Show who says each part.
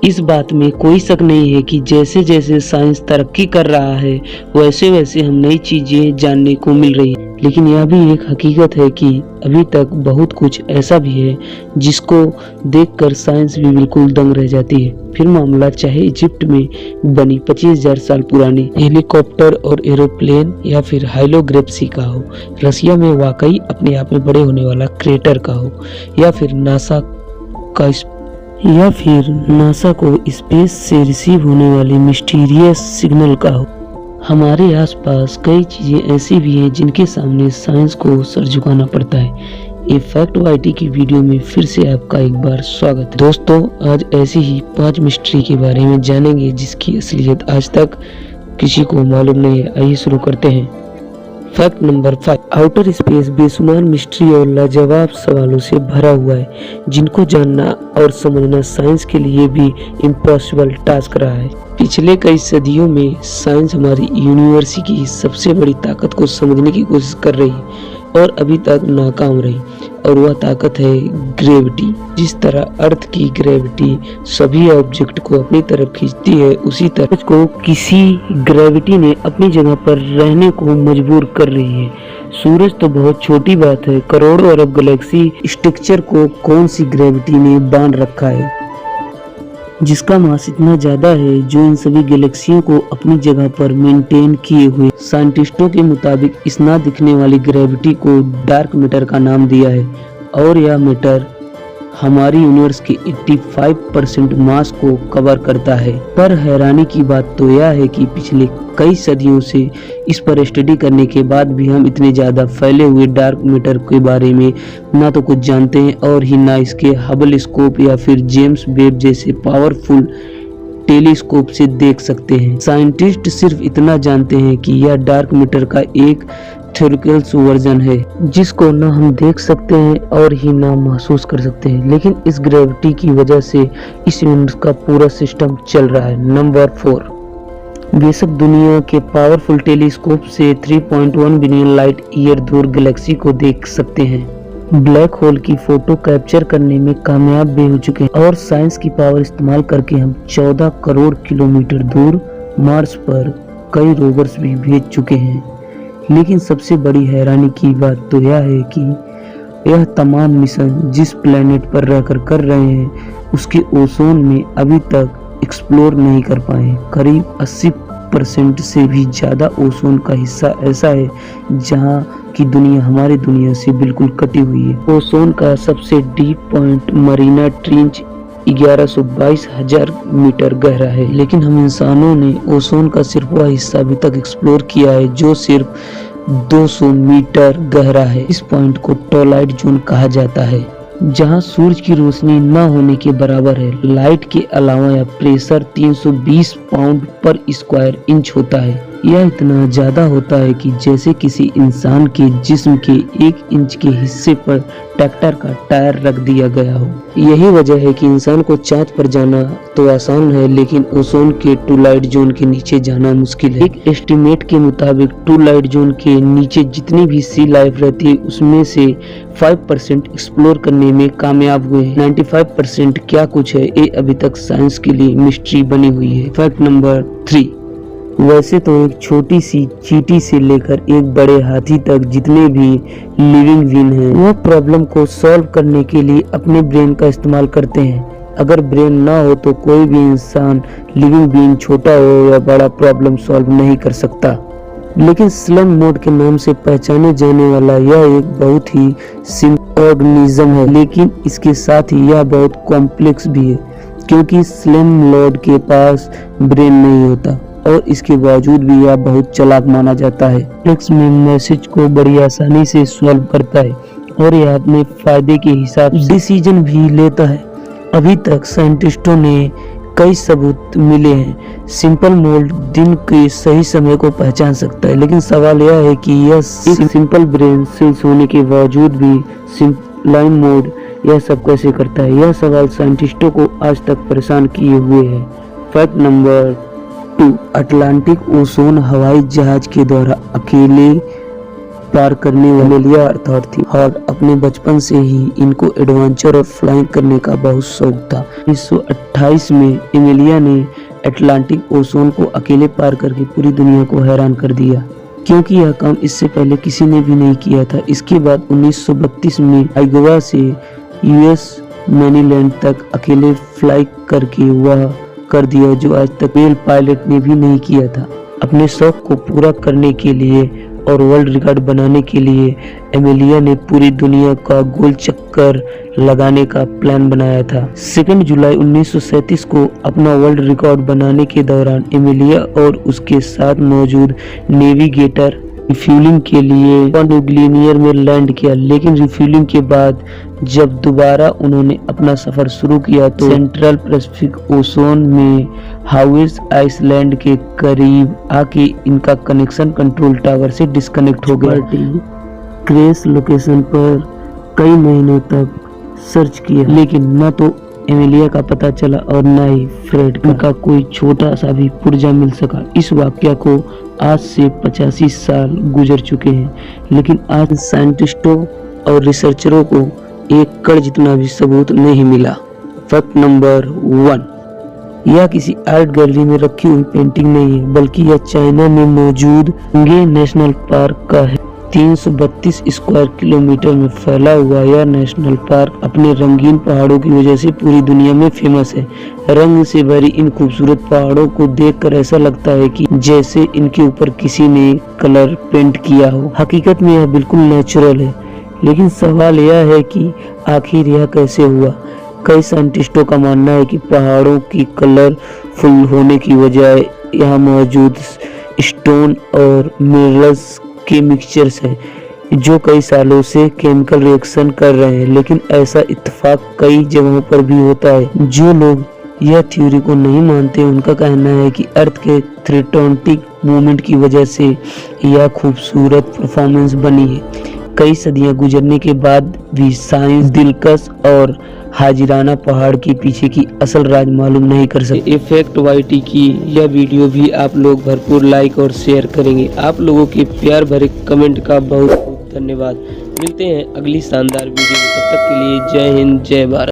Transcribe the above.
Speaker 1: इस बात में कोई शक नहीं है कि जैसे जैसे साइंस तरक्की कर रहा है वैसे वैसे हम नई चीजें जानने को मिल रही है। लेकिन यह भी एक हकीकत है कि अभी तक बहुत कुछ ऐसा भी है जिसको देखकर साइंस भी बिल्कुल दंग रह जाती है। फिर मामला चाहे इजिप्ट में बनी 25,000 साल पुरानी हेलीकॉप्टर और एरोप्लेन या फिर हाइलोग्राफी का हो, रसिया में वाकई अपने आप में बड़े होने वाला क्रेटर का हो, या फिर नासा को स्पेस से रिसीव होने वाले मिस्टीरियस सिग्नल का हो। हमारे आसपास कई चीजें ऐसी भी हैं जिनके सामने साइंस को सर झुकाना पड़ता है। ये फैक्ट वाइटी की वीडियो में फिर से आपका एक बार स्वागत है। दोस्तों, आज ऐसी ही 5 मिस्ट्री के बारे में जानेंगे जिसकी असलियत आज तक किसी को मालूम नहीं है। आइए शुरू करते हैं। फैक्ट नंबर 5, आउटर स्पेस बेशुमार मिस्ट्री और लाजवाब सवालों से भरा हुआ है जिनको जानना और समझना साइंस के लिए भी इम्पॉसिबल टास्क रहा है। पिछले कई सदियों में साइंस हमारी यूनिवर्स की सबसे बड़ी ताकत को समझने की कोशिश कर रही है और अभी तक नाकाम रही, और वह ताकत है ग्रेविटी। जिस तरह अर्थ की ग्रेविटी सभी ऑब्जेक्ट को अपनी तरफ खींचती है, उसी तरह को किसी ग्रेविटी ने अपनी जगह पर रहने को मजबूर कर रही है। सूरज तो बहुत छोटी बात है, करोड़ों अरब गैलेक्सी स्ट्रक्चर को कौन सी ग्रेविटी ने बांध रखा है जिसका मास इतना ज्यादा है जो इन सभी गैलेक्सियों को अपनी जगह पर मेंटेन किए हुए। साइंटिस्टों के मुताबिक इस ना दिखने वाली ग्रेविटी को डार्क मैटर का नाम दिया है, और यह मैटर हमारी यूनिवर्स के 85% मास को कवर करता है। पर हैरानी की बात तो यह है कि पिछले कई सदियों से इस पर स्टडी करने के बाद भी हम इतने ज्यादा फैले हुए डार्क मैटर के बारे में ना तो कुछ जानते हैं और ही ना इसके हबल स्कोप या फिर जेम्स वेब जैसे पावरफुल टेलीस्कोप से देख सकते हैं। साइंटिस्ट सिर्फ इतना जानते हैं कि यह डार्क मैटर का एक थ्योरिटिकल वर्जन है जिसको ना हम देख सकते हैं और ही ना महसूस कर सकते हैं, लेकिन इस ग्रेविटी की वजह से इस यूनिवर्स का पूरा सिस्टम चल रहा है। नंबर 4, बेशक दुनिया के पावरफुल टेलीस्कोप से 3.1 बिलियन लाइट ईयर दूर गैलेक्सी को देख सकते हैं, ब्लैक होल की फोटो कैप्चर करने में कामयाब भी हो चुके हैं और साइंस की पावर इस्तेमाल करके हम 14 करोड़ किलोमीटर दूर मार्स पर कई रोवर्स भी भेज चुके हैं। लेकिन सबसे बड़ी हैरानी की बात तो यह है कि यह तमाम मिशन जिस प्लेनेट पर रहकर कर रहे हैं उसके ओजोन में अभी तक एक्सप्लोर नहीं कर पाए। करीब 80% से भी ज्यादा ओजोन का हिस्सा ऐसा है जहां की दुनिया हमारी दुनिया से बिल्कुल कटी हुई है। ओजोन का सबसे deep point Marina trench 1122,000 metre गहरा है, लेकिन हम इंसानों ने ओजोन का सिर्फ वह हिस्सा अभी तक एक्सप्लोर किया है जो सिर्फ 200 मीटर गहरा है। इस पॉइंट को ट्वाइलाइट जोन कहा जाता है, जहां सूरज की रोशनी न होने के बराबर है। लाइट के अलावा यह प्रेशर 320 पाउंड पर स्क्वायर इंच होता है। यह इतना ज्यादा होता है कि जैसे किसी इंसान के जिस्म के 1 इंच के हिस्से पर ट्रैक्टर का टायर रख दिया गया हो। यही वजह है कि इंसान को चांद पर जाना तो आसान है, लेकिन ओजोन के ट्वाइलाइट जोन के नीचे जाना मुश्किल है। एक एस्टिमेट के मुताबिक ट्वाइलाइट जोन के नीचे जितनी भी सी लाइफ रहती है उसमें से 5% एक्सप्लोर करने में कामयाब हुए हैं। 95% क्या कुछ है ये अभी तक साइंस के लिए मिस्ट्री बनी हुई है। फैक्ट नंबर 3, वैसे तो एक छोटी सी चींटी से लेकर एक बड़े हाथी तक जितने भी लिविंग बीन हैं वो प्रॉब्लम को सॉल्व करने के लिए अपने ब्रेन का इस्तेमाल करते हैं। अगर ब्रेन ना हो तो कोई भी इंसान लिविंग बीन छोटा हो या बड़ा प्रॉब्लम सॉल्व नहीं कर सकता। लेकिन स्लम मोड के नाम से पहचाने जाने वाला यह एक बहुत ही सिंपल ऑर्गेनिज्म है, लेकिन इसके साथ ही यह बहुत कॉम्प्लेक्स भी है क्योंकि स्लम लॉर्ड के पास ब्रेन नहीं होता और इसके बावजूद भी यह बहुत चालाक माना जाता है। फ्लेक्स में मैसेज को बड़ी आसानी से सॉल्व करता है और यह अपने फायदे के हिसाब से डिसीजन भी लेता है। अभी तक साइंटिस्टों ने कई सबूत मिले हैं सिंपल मोड दिन के सही समय को पहचान सकता है, लेकिन सवाल यह है कि यह सिंपल ब्रेन सेल्स होने के बावजूद भी सिंपलाइन मोड यह सब कैसे करता है। यह सवाल साइंटिस्टों को आज तक परेशान किए हुए है। फैक्ट नंबर 2, अटलांटिक ओशन हवाई जहाज के द्वारा अकेले पार करने वाली एमेलिया अर्थात थी और अपने बचपन से ही इनको एडवेंचर और फ्लाइंग करने का बहुत शौक था। 1928 में एमेलिया ने अटलांटिक ओशन को अकेले पार करके पूरी दुनिया को हैरान कर दिया, क्योंकि यह काम इससे पहले किसी ने भी नहीं किया था। इसके बाद 1932 में आइगवा से यूएस मैनीलैंड तक अकेले फ्लाई करके वह कर दिया, जो आज तक मेल पायलट ने भी नहीं किया था। अपने शौक को पूरा करने के लिए और वर्ल्ड रिकॉर्ड बनाने के लिए एमेलिया ने पूरी दुनिया का गोल चक्कर लगाने का प्लान बनाया था। 2 जुलाई 1937 को अपना वर्ल्ड रिकॉर्ड बनाने के दौरान एमेलिया और उसके साथ मौजूद नेविगेटर रिफ्यूलिंग के लिए न्यू गिनीयर में लैंड किया, लेकिन रिफ्यूलिंग के बाद जब दोबारा उन्होंने अपना सफर शुरू किया तो सेंट्रल पैसिफिक ओशन में हाउस आइसलैंड के करीब आके इनका कनेक्शन कंट्रोल टावर से डिस्कनेक्ट हो गया। क्रैश लोकेशन पर कई महीनों तक सर्च किया, लेकिन न तो एमेलिया का पता चला और न ही फ्रेड का कोई छोटा सा भी पुर्जा मिल सका। इस वाकया को आज से 85 साल गुजर चुके हैं, लेकिन आज साइंटिस्टों और रिसर्चरों को एक कण जितना भी सबूत नहीं मिला। फैक्ट नंबर 1, यह किसी आर्ट गैलरी में रखी हुई पेंटिंग नहीं है, बल्कि यह चाइना में मौजूद गे नेशनल पार्क का है। 332 स्क्वायर किलोमीटर में फैला हुआ यह नेशनल पार्क अपने रंगीन पहाड़ों की वजह से पूरी दुनिया में फेमस है। रंग से भरी इन खूबसूरत पहाड़ों को देखकर ऐसा लगता है कि जैसे इनके ऊपर किसी ने कलर पेंट किया हो। हकीकत में यह बिल्कुल नेचुरल है, लेकिन सवाल यह है कि आखिर यह कैसे हुआ। कई साइंटिस्टों का मानना है कि पहाड़ों की कलरफुल होने की वजह यहाँ मौजूद स्टोन और मिनरल्स के मिक्सचर्स हैं, जो कई सालों से केमिकल रिएक्शन कर रहे हैं। लेकिन ऐसा इत्तेफाक कई जगहों पर भी होता है। जो लोग यह थ्योरी को नहीं मानते, उनका कहना है कि अर्थ के थ्रेटोनिक मूवमेंट की वजह से यह खूबसूरत परफॉर्मेंस बनी है। कई सदियां गुजरने के बाद भी साइंस दिलकश और हाजिराना पहाड़ के पीछे की असल राज मालूम नहीं कर सके। इफेक्ट वाईटी की यह वीडियो भी आप लोग भरपूर लाइक और शेयर करेंगे। आप लोगों के प्यार भरे कमेंट का बहुत बहुत धन्यवाद। मिलते हैं अगली शानदार वीडियो में, तब तक के लिए जय हिंद जय भारत।